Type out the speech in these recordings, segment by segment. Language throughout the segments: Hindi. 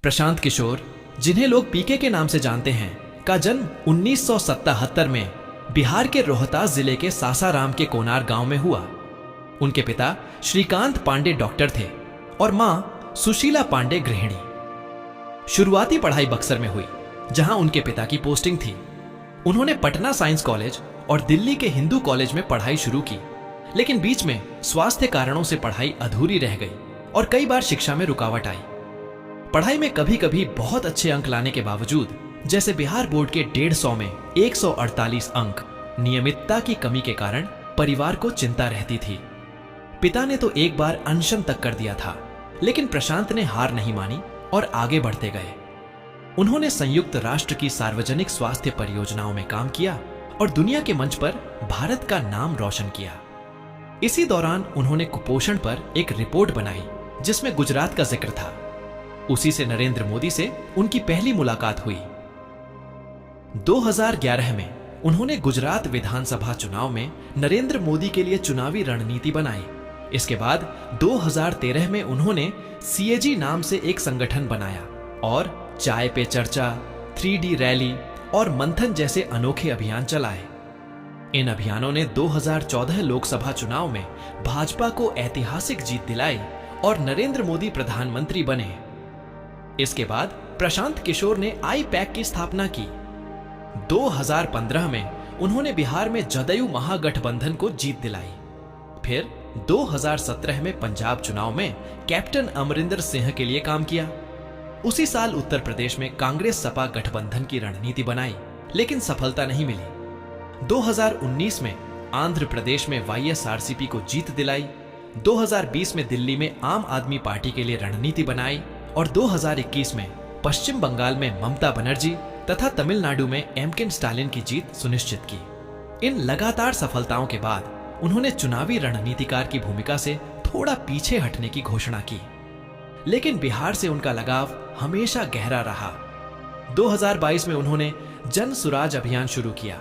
प्रशांत किशोर, जिन्हें लोग पीके के नाम से जानते हैं, का जन्म 1977 में बिहार के रोहतास जिले के सासाराम के कोनार गांव में हुआ। उनके पिता श्रीकांत पांडे डॉक्टर थे और मां सुशीला पांडे गृहिणी। शुरुआती पढ़ाई बक्सर में हुई, जहां उनके पिता की पोस्टिंग थी। उन्होंने पटना साइंस कॉलेज और दिल्ली के हिंदू कॉलेज में पढ़ाई शुरू की, लेकिन बीच में स्वास्थ्य कारणों से पढ़ाई अधूरी रह गई और कई बार शिक्षा में रुकावट आई। पढ़ाई में कभी कभी बहुत अच्छे अंक लाने के बावजूद, जैसे बिहार बोर्ड के 150 में 148 अंक, नियमितता की कमी के कारण परिवार को चिंता रहती थी। पिता ने तो एक बार अनशन तक कर दिया था, लेकिन प्रशांत ने हार नहीं मानी और आगे बढ़ते गए। उन्होंने संयुक्त राष्ट्र की सार्वजनिक स्वास्थ्य परियोजनाओं में काम किया और दुनिया के मंच पर भारत का नाम रोशन किया। इसी दौरान उन्होंने कुपोषण पर एक रिपोर्ट बनाई, जिसमें गुजरात का जिक्र था। उसी से नरेंद्र मोदी से उनकी पहली मुलाकात हुई। 2011 में उन्होंने गुजरात विधानसभा चुनाव में नरेंद्र मोदी के लिए चुनावी रणनीति बनाई। इसके बाद 2013 में उन्होंने सीएजी नाम से एक संगठन बनाया और चाय पे चर्चा, 3D रैली और मंथन जैसे अनोखे अभियान चलाए। इन अभियानों ने 2014 लोकसभा चुनाव में भाजपा को ऐतिहासिक जीत दिलाई और नरेंद्र मोदी प्रधानमंत्री बने। इसके बाद प्रशांत किशोर ने आई-पैक की स्थापना की। 2015 में उन्होंने बिहार में जदयू महागठबंधन को जीत दिलाई। फिर 2017 में पंजाब चुनाव में कैप्टन अमरिंदर सिंह के लिए काम किया। उसी साल उत्तर प्रदेश में कांग्रेस सपा गठबंधन की रणनीति बनाई, लेकिन सफलता नहीं मिली। 2019 में आंध्र प्रदेश में वाईएसआरसीपी को जीत दिलाई। 2020 में दिल्ली में आम आदमी पार्टी के लिए रणनीति बनाई और 2021 में पश्चिम बंगाल में ममता बनर्जी तथा तमिलनाडु में एमके स्टालिन की जीत सुनिश्चित की। इन लगातार सफलताओं के बाद उन्होंने चुनावी रणनीतिकार की भूमिका से थोड़ा पीछे हटने की घोषणा की, लेकिन बिहार से उनका लगाव हमेशा गहरा रहा। 2022 में उन्होंने जन सुराज अभियान शुरू किया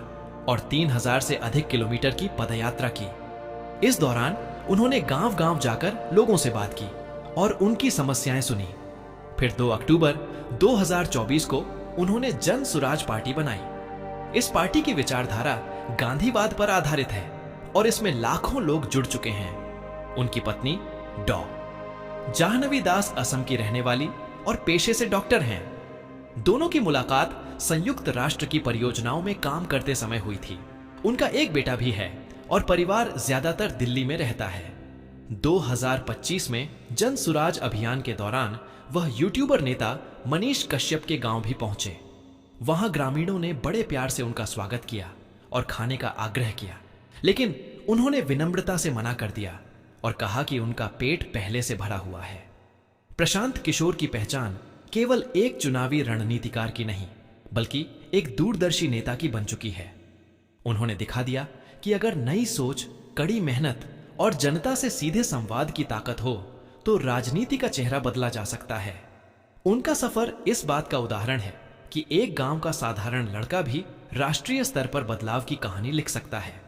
और 3000 से अधिक किलोमीटर की पदयात्रा की। इस दौरान उन्होंने गांव-गांव जाकर लोगों से बात की और उनकी समस्याएं सुनी। फिर 2 अक्टूबर 2024 को उन्होंने जन सुराज पार्टी बनाई। इस पार्टी की विचारधारा गांधीवाद पर आधारित है और इसमें लाखों लोग जुड़ चुके हैं। उनकी पत्नी डॉ. जाह्नवी दास असम की रहने वाली और पेशे से डॉक्टर हैं। दोनों की मुलाकात संयुक्त राष्ट्र की परियोजनाओं में काम करते समय हुई थी। उनका एक बेटा भी है और परिवार ज्यादातर दिल्ली में रहता है। 2025 में जन सुराज अभियान के दौरान वह यूट्यूबर नेता मनीष कश्यप के गांव भी पहुंचे। वहां ग्रामीणों ने बड़े प्यार से उनका स्वागत किया और खाने का आग्रह किया, लेकिन उन्होंने विनम्रता से मना कर दिया और कहा कि उनका पेट पहले से भरा हुआ है। प्रशांत किशोर की पहचान केवल एक चुनावी रणनीतिकार की नहीं, बल्कि एक दूरदर्शी नेता की बन चुकी है। उन्होंने दिखा दिया कि अगर नई सोच, कड़ी मेहनत और जनता से सीधे संवाद की ताकत हो तो राजनीति का चेहरा बदला जा सकता है। उनका सफर इस बात का उदाहरण है कि एक गांव का साधारण लड़का भी राष्ट्रीय स्तर पर बदलाव की कहानी लिख सकता है।